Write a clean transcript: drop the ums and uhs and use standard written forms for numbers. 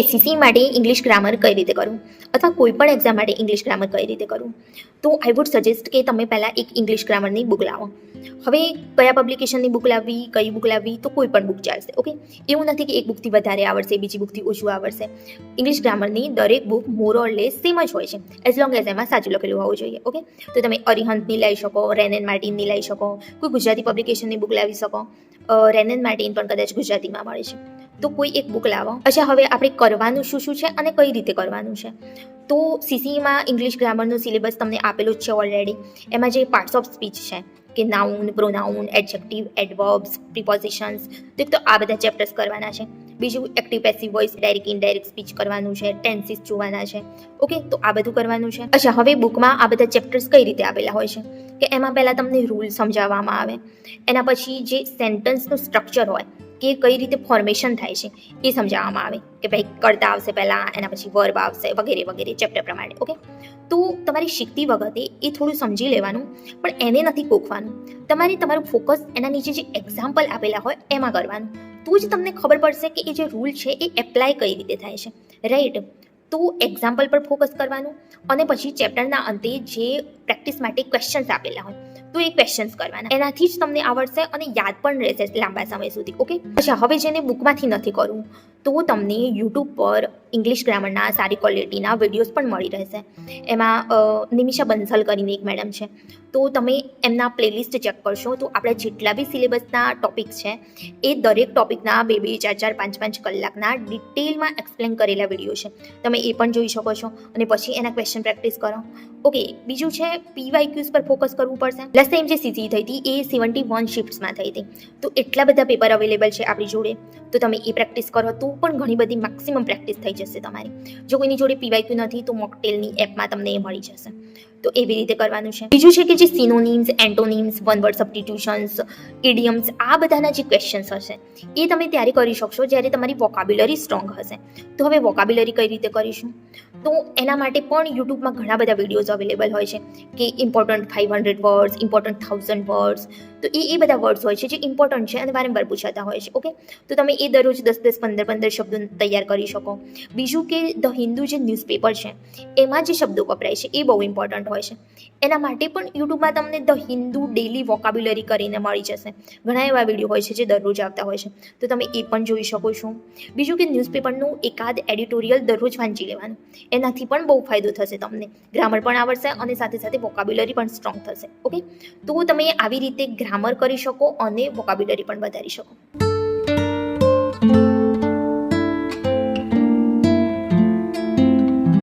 SCC માટે English grammar કઈ રીતે કરવું અથવા કોઈ પણ એક્ઝામ માટે ઇંગ્લિશ ગ્રામર કઈ રીતે કરવું, તો આઈ વુડ સજેસ્ટ કે તમે પહેલાં એક ઇંગ્લિશ ગ્રામરની બુક લાવો. હવે કયા પબ્લિકેશનની બુક લાવવી, કઈ બુક લાવવી, તો કોઈ પણ બુક ચાલશે. ઓકે, એવું નથી કે એક બુકથી વધારે આવડશે, બીજી બુકથી ઓછું આવડશે. ઇંગ્લિશ ગ્રામરની દરેક બુક મોર ઓર લેસ સેમ જ હોય છે, એઝ લોંગ એઝ એમાં સાચું લખેલું હોવું જોઈએ. ઓકે, તો તમે અરિહંતની લઈ શકો, રેન એન્ડ માર્ટિનની લઈ શકો, કોઈ ગુજરાતી પબ્લિકેશનની બુક લાવી શકો. રેન એન્ડ માર્ટિન પણ કદાચ ગુજરાતીમાં મળે છે, તો કોઈ એક બુક લાવો. અચ્છા, હવે આપણે કરવાનું શું શું છે અને કઈ રીતે કરવાનું છે. તો સીસીમાં ઇંગ્લિશ ગ્રામરનો સિલેબસ તમને આપેલો જ છે ઓલરેડી. એમાં જે પાર્ટ્સ ઓફ સ્પીચ છે કે નાઉન, પ્રોનાઉન, એડજેક્ટિવ, એડવર્બ્સ, પ્રિપોઝિશન્સ, તો આ બધા ચેપ્ટર્સ કરવાના છે. બીજું active passive voice, direct indirect speech કરવાનું છે, ટેન્સીસ જોવાના છે. ઓકે, તો આ બધું કરવાનું છે. અચ્છા, હવે બુકમાં આ બધા ચેપ્ટર્સ કઈ રીતે આપેલા હોય છે કે એમાં પહેલાં તમને રૂલ સમજાવવામાં આવે, એના પછી જે સેન્ટન્સનું સ્ટ્રક્ચર હોય કે કઈ રીતે ફોર્મેશન થાય છે એ સમજાવવામાં આવે કે ભાઈ કર્તા આવશે પહેલાં, એના પછી વર્બ આવશે, વગેરે વગેરે ચેપ્ટર પ્રમાણે. ઓકે, તો તમારી શીખતી વખતે એ થોડું સમજી લેવાનું, પણ એને નથી કોખવાનું. તમારે તમારું ફોકસ એના નીચે જે એક્ઝામ્પલ આપેલા હોય એમાં કરવાનું, તો જ તમને ખબર પડશે કે એ જે રૂલ છે એ એપ્લાય કઈ રીતે થાય છે, રાઈટ. તો એક્ઝામ્પલ પર ફોકસ કરવાનું, અને પછી ચેપ્ટરના અંતે જે પ્રેક્ટિસ માટે ક્વેશ્ચન્સ આપેલા હોય તો એ ક્વેશ્ચન્સ કરવાના. એનાથી જ તમને આવડશે અને યાદ પણ રહેશે લાંબા સમય સુધી. ઓકે, અચ્છા, હવે જેને બુકમાંથી નથી કરવું તો તમને યુટ્યુબ પર ઇંગ્લિશ ગ્રામરના સારી ક્વોલિટીના વિડીયોઝ પણ મળી રહેશે. એમાં નિમિષા બંસલ કરીને એક મેડમ છે, તો તમે એમના પ્લેલિસ્ટ ચેક કરશો તો આપણા જેટલા બી સિલેબસના ટોપિક્સ છે એ દરેક ટોપિકના 2-2, 4-4, 5-5 કલાકના ડિટેલમાં એક્સપ્લેન કરેલા વિડીયો છે. તમે એ પણ જોઈ શકો છો અને પછી એના ક્વેશ્ચન પ્રેક્ટિસ કરો. ઓકે, બીજું છે પીવાયક્યુઝ પર ફોકસ કરવું પડશે. લાસ્ટ ટાઈમ જે સીસી થઈ હતી એ 71 શિફ્ટ્સમાં થઈ હતી, તો એટલા બધા પેપર અવેલેબલ છે આપણી જોડે, તો તમે એ પ્રેક્ટિસ કરો તો પણ ઘણી બધી મેક્સિમમ પ્રેક્ટિસ થઈ જશે તમારી. જો કોઈની જોડે પીવાયક્યુ નથી તો મોકટેલની એપમાં તમને એ મળી જશે, તો એવી રીતે કરવાનું છે. બીજું છે કે જે synonyms, antonyms, one word substitutions, idioms, આ બધાના જે ક્વેશ્ચન્સ હશે એ તમે ત્યારે કરી શકશો જ્યારે તમારી વોકાબ્યુલરી સ્ટ્રોંગ હશે. તો હવે વોકાબ્યુલરી કઈ રીતે કરીશું, તો એના માટે પણ યુટ્યુબમાં ઘણા બધા વિડીયોઝ અવેલેબલ હોય છે કે ઇમ્પોર્ટન્ટ 500 વર્ડ્સ, ઇમ્પોર્ટન્ટ 1000 વર્ડ્સ, તો એ બધા વર્ડ્સ હોય છે જે ઇમ્પોર્ટન્ટ છે અને વારંવાર પૂછાતા હોય છે. ઓકે, તો તમે એ દરરોજ 10-10, 15-15 શબ્દો તૈયાર કરી શકો. બીજું કે ધ હિન્દુ જે ન્યૂઝપેપર છે એમાં જે શબ્દો વપરાય છે એ બહુ ઇમ્પોર્ટન્ટ હોય છે. એના માટે પણ યુટ્યુબમાં તમને ધ હિન્દુ ડેલી વોકાબ્યુલરી કરીને મળી જશે. ઘણા એવા વિડીયો હોય છે જે દરરોજ આવતા હોય છે, તો તમે એ પણ જોઈ શકો છો. બીજું કે ન્યૂઝપેપરનું એકાદ એડિટોરિયલ દરરોજ વાંચી લેવાનું, એનાથી પણ બહુ ફાયદો થશે તમને. ગ્રામર પણ આવડશે અને સાથે સાથે વોકાબ્યુલરી પણ સ્ટ્રોંગ થશે. ઓકે, તો તમે આવી રીતે ગ્રામર કરી શકો અને વોકાબ્યુલરી પણ વધારી શકો.